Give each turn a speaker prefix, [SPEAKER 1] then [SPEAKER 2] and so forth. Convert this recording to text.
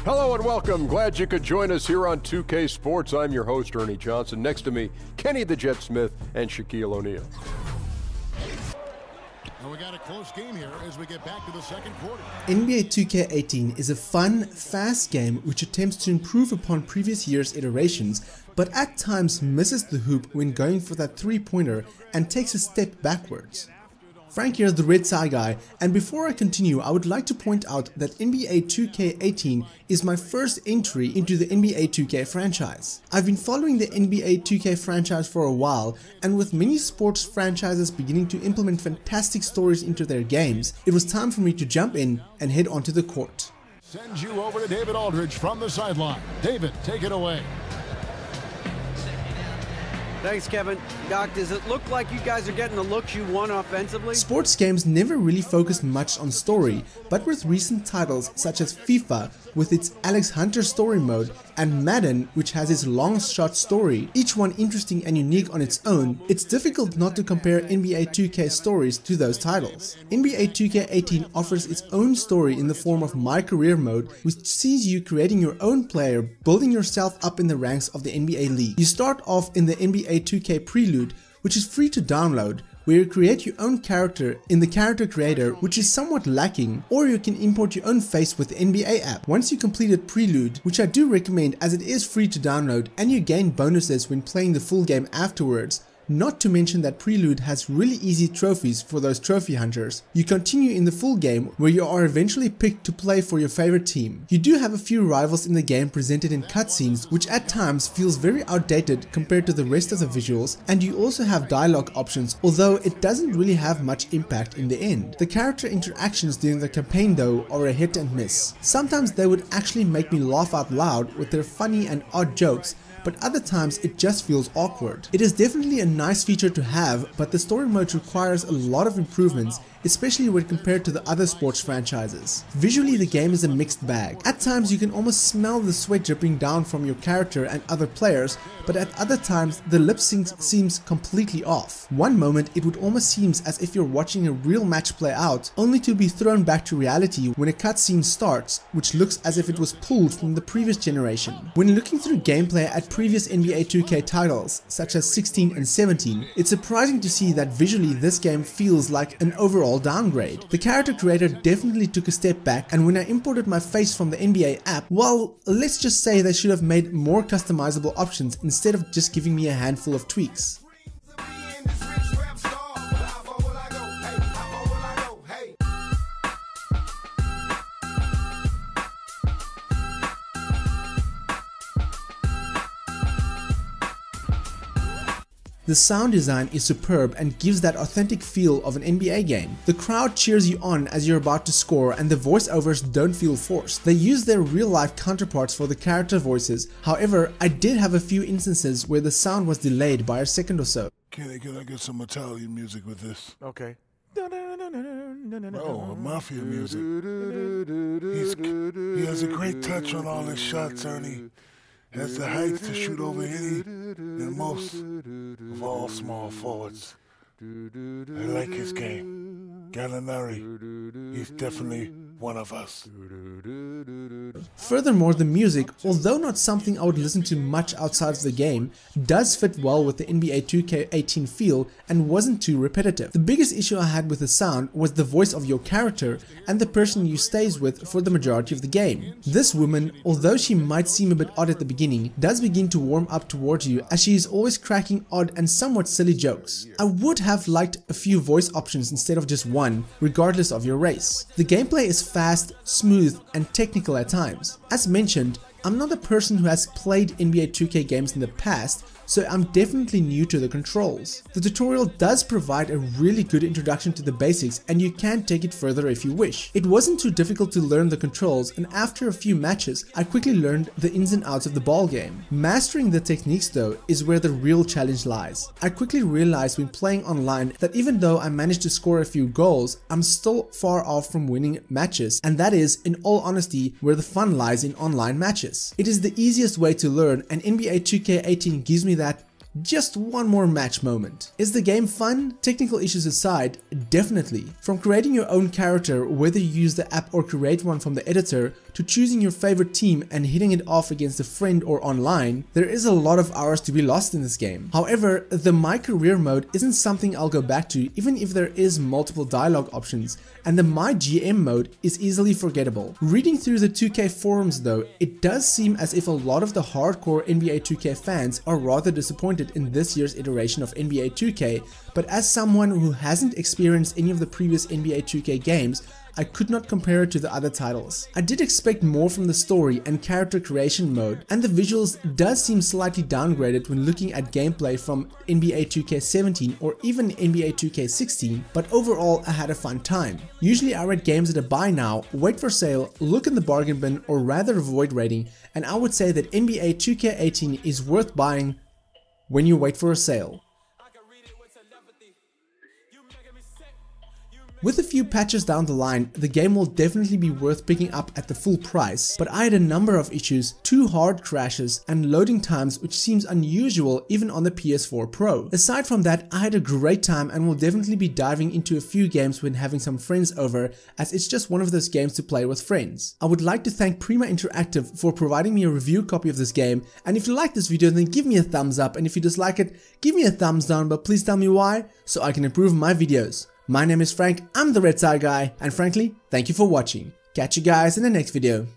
[SPEAKER 1] Hello and welcome. Glad you could join us here on 2K Sports. I'm your host, Ernie Johnson. Next to me, Kenny the Jet Smith and Shaquille O'Neal.
[SPEAKER 2] And we got a close game here as we get back to the second quarter.
[SPEAKER 3] NBA 2K18 is a fun, fast game which attempts to improve upon previous year's iterations, but at times misses the hoop when going for that three-pointer and takes a step backwards. Frank here, the Red Side Guy, and before I continue, I would like to point out that NBA 2K18 is my first entry into the NBA 2K franchise. I've been following the NBA 2K franchise for a while, and with many sports franchises beginning to implement fantastic stories into their games, it was time for me to jump in and head onto the court.
[SPEAKER 2] Sends you over to David Aldridge from the sideline. David, take it away.
[SPEAKER 4] Thanks, Kevin. Doc, does it look like you guys are getting the looks you want offensively?
[SPEAKER 3] Sports games never really focused much on story, but with recent titles such as FIFA with its Alex Hunter story mode and Madden, which has its long shot story, each one interesting and unique on its own, it's difficult not to compare NBA 2K stories to those titles. NBA 2K18 offers its own story in the form of MyCareer mode, which sees you creating your own player, building yourself up in the ranks of the NBA League. You start off in the NBA 2K Prelude, which is free to download, where you create your own character in the character creator, which is somewhat lacking, or you can import your own face with the NBA app. Once you completed Prelude, which I do recommend as it is free to download and you gain bonuses when playing the full game afterwards, not to mention that Prelude has really easy trophies for those trophy hunters. You continue in the full game where you are eventually picked to play for your favorite team. You do have a few rivals in the game presented in cutscenes, which at times feels very outdated compared to the rest of the visuals, and you also have dialogue options, although it doesn't really have much impact in the end. The character interactions during the campaign though are a hit and miss. Sometimes they would actually make me laugh out loud with their funny and odd jokes, but other times it just feels awkward. It is definitely a nice feature to have, but the story mode requires a lot of improvements, especially when compared to the other sports franchises. Visually, the game is a mixed bag. At times you can almost smell the sweat dripping down from your character and other players, but at other times the lip sync seems completely off. One moment it would almost seem as if you're watching a real match play out, only to be thrown back to reality when a cutscene starts, which looks as if it was pulled from the previous generation. When looking through gameplay at previous NBA 2K titles, such as 16 and 17, it's surprising to see that visually this game feels like an overall downgrade. The character creator definitely took a step back, and when I imported my face from the NBA app, well, let's just say they should have made more customizable options instead of just giving me a handful of tweaks. The sound design is superb and gives that authentic feel of an NBA game. The crowd cheers you on as you're about to score, and the voiceovers don't feel forced. They use their real-life counterparts for the character voices. However, I did have a few instances where the sound was delayed by a second or so.
[SPEAKER 5] Kenny, can I get some Italian music with this?
[SPEAKER 1] Okay.
[SPEAKER 5] Oh, mafia music. He has a great touch on all his shots, Ernie. Has the height to shoot over any and most of all small forwards. I like his game. Gallinari, he's definitely one of us.
[SPEAKER 3] Furthermore, the music, although not something I would listen to much outside of the game, does fit well with the NBA 2K18 feel and wasn't too repetitive. The biggest issue I had with the sound was the voice of your character and the person you stays with for the majority of the game. This woman, although she might seem a bit odd at the beginning, does begin to warm up towards you as she is always cracking odd and somewhat silly jokes. I would have liked a few voice options instead of just one, regardless of your race. The gameplay is fast, smooth, and technical at times. As mentioned, I'm not a person who has played NBA 2K games in the past, so I'm definitely new to the controls. The tutorial does provide a really good introduction to the basics, and you can take it further if you wish. It wasn't too difficult to learn the controls, and after a few matches, I quickly learned the ins and outs of the ball game. Mastering the techniques though is where the real challenge lies. I quickly realized when playing online that even though I managed to score a few goals, I'm still far off from winning matches, and that is, in all honesty, where the fun lies in online matches. It is the easiest way to learn, and NBA 2K18 gives me that Just one more match moment. Is the game fun? Technical issues aside, definitely. From creating your own character, whether you use the app or create one from the editor, to choosing your favorite team and hitting it off against a friend or online, there is a lot of hours to be lost in this game. However, the MyCareer mode isn't something I'll go back to even if there is multiple dialogue options, and the MyGM mode is easily forgettable. Reading through the 2K forums though, it does seem as if a lot of the hardcore NBA 2K fans are rather disappointed in this year's iteration of NBA 2K, but as someone who hasn't experienced any of the previous NBA 2K games, I could not compare it to the other titles. I did expect more from the story and character creation mode, and the visuals does seem slightly downgraded when looking at gameplay from NBA 2K17 or even NBA 2K16, but overall I had a fun time. Usually I rate games at a buy now, wait for sale, look in the bargain bin, or rather avoid rating, and I would say that NBA 2K18 is worth buying when you wait for a sale. With a few patches down the line, the game will definitely be worth picking up at the full price, but I had a number of issues, 2 hard crashes and loading times which seems unusual even on the PS4 Pro. Aside from that, I had a great time and will definitely be diving into a few games when having some friends over, as it's just one of those games to play with friends. I would like to thank Prima Interactive for providing me a review copy of this game, and if you like this video then give me a thumbs up, and if you dislike it, give me a thumbs down, but please tell me why, so I can improve my videos. My name is Frank, I'm the Red Side Guy, and frankly, thank you for watching. Catch you guys in the next video.